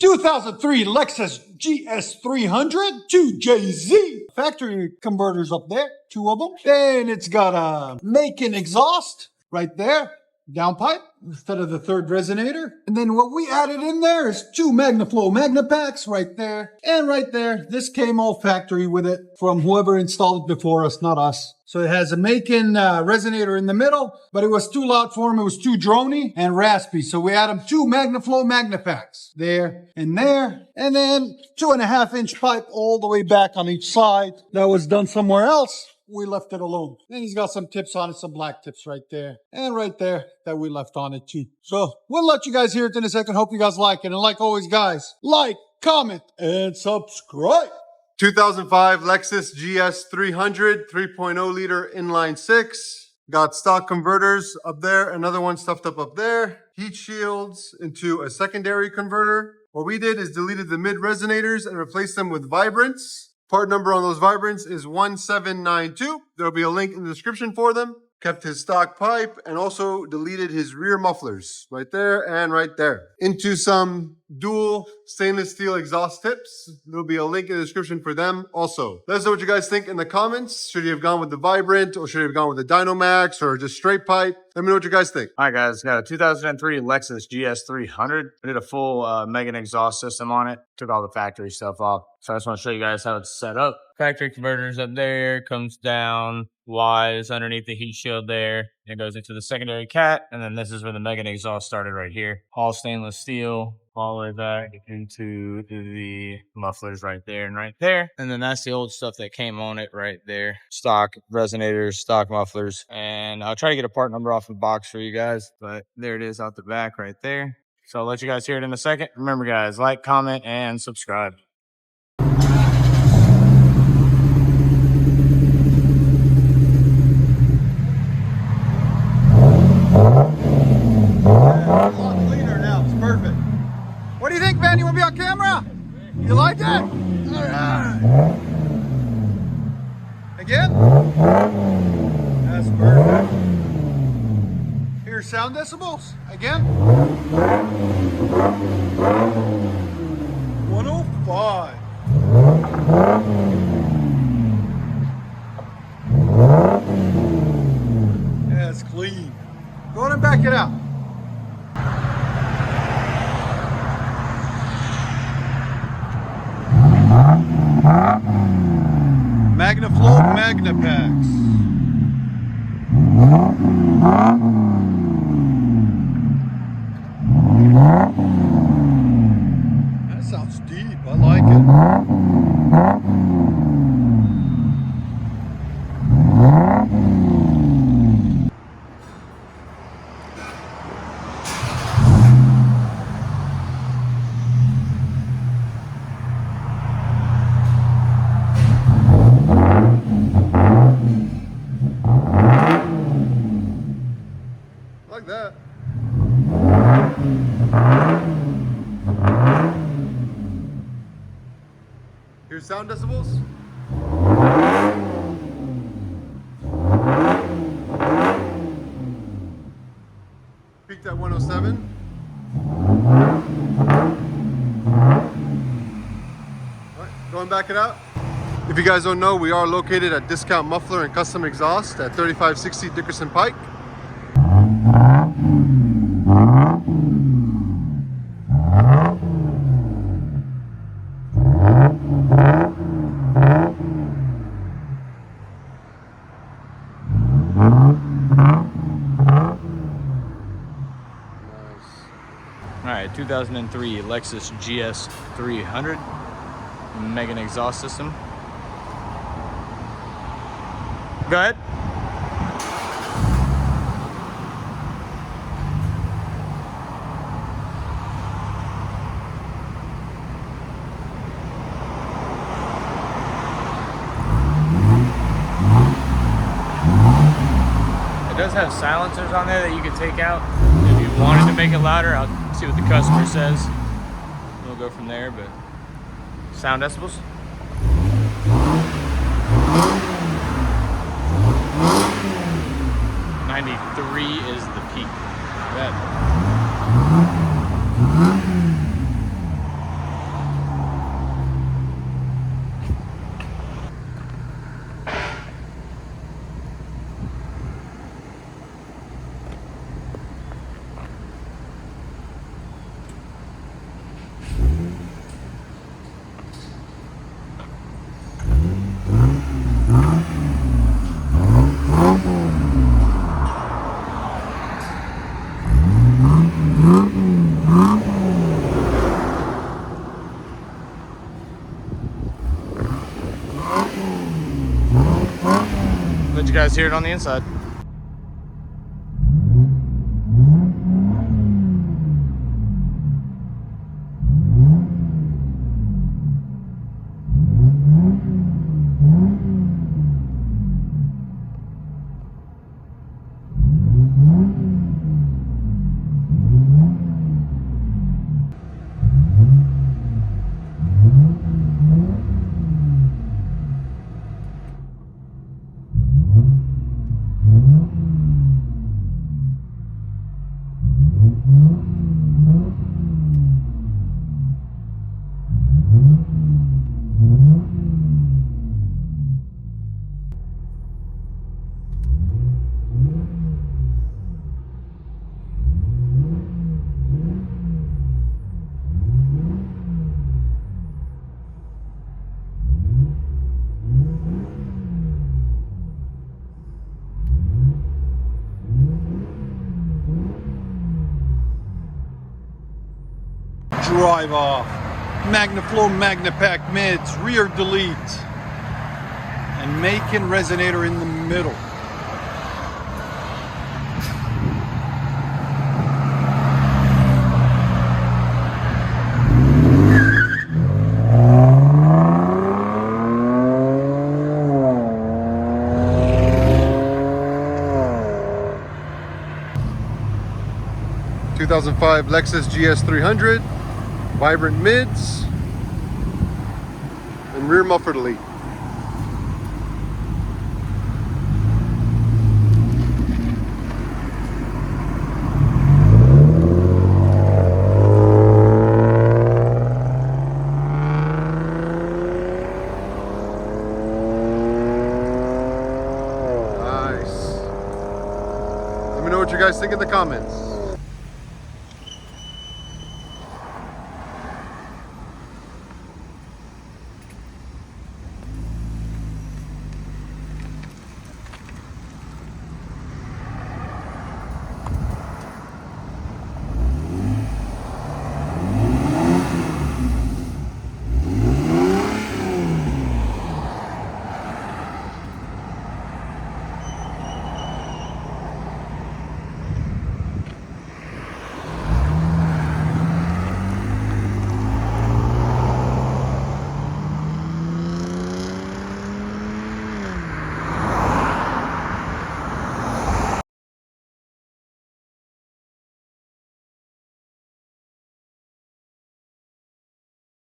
2003 Lexus GS300 2JZ. Factory converters up there, 2 of them. Then it's got a Macon exhaust right there, downpipe instead of the third resonator. And then what we added in there is 2 Magnaflow Magnapacks right there and right there. This came all factory with it from whoever installed it before us, not us. So it has a Macon resonator in the middle, but it was too loud for him. It was too drony and raspy. So we added 2 Magnaflow Magnapacks there, and then 2.5-inch pipe all the way back on each side. That was done somewhere else. We left it alone. Then he's got some tips on it, some black tips right there and right there that we left on it too. So we'll let you guys hear it in a second. Hope you guys like it. And like always, guys, like, comment, and subscribe. 2005 Lexus GS300 3.0 liter inline 6. Got stock converters up there, another one stuffed up there. Heat shields into a secondary converter. What we did is deleted the mid resonators and replaced them with vibrants. Part number on those vibrants is 1792. There'll be a link in the description for them. Kept his stock pipe and also deleted his rear mufflers right there and right there. Into some dual stainless steel exhaust tips. There'll be a link in the description for them also. Let us know what you guys think in the comments. Should you have gone with the Vibrant, or should you have gone with the Dynamax, or just straight pipe? Let me know what you guys think. All right, guys, got a 2003 Lexus GS300. I did a full Megan exhaust system on it. Took all the factory stuff off. So I just want to show you guys how it's set up. Factory converters up there, comes down, wise underneath the heat shield there. It goes into the secondary cat, and then this is where the Megan exhaust started right here. All stainless steel, all the way back into the mufflers right there and right there. And then that's the old stuff that came on it right there. Stock resonators, stock mufflers. And I'll try to get a part number off the box for you guys, but there it is out the back right there. So I'll let you guys hear it in a second. Remember, guys, like, comment, and subscribe. What do you think, man? You want to be on camera? You like it? All right. Again? That's perfect. Here's sound decibels. Again? 105. That's clean. Go ahead and back it out. Magnaflow Magnapacks. That sounds deep. I like it. Like that. Here's sound decibels. Peaked at 107. All right, go and back it out. If you guys don't know, we are located at Discount Muffler and Custom Exhaust at 3560 Dickerson Pike. All right, 2003 Lexus GS300 Megan exhaust system. Go ahead. It does have silencers on there that you can take out. If you wanted to make it louder, I'll see what the customer says. We'll go from there, but sound decibels. Is the peak. That. you guys hear it on the inside. Drive off. Magnaflow Magnapack mids, rear delete. And making Resonator in the middle. ...2005 Lexus GS300, vibrant mids, and rear muffler delete. Nice. Let me know what you guys think in the comments.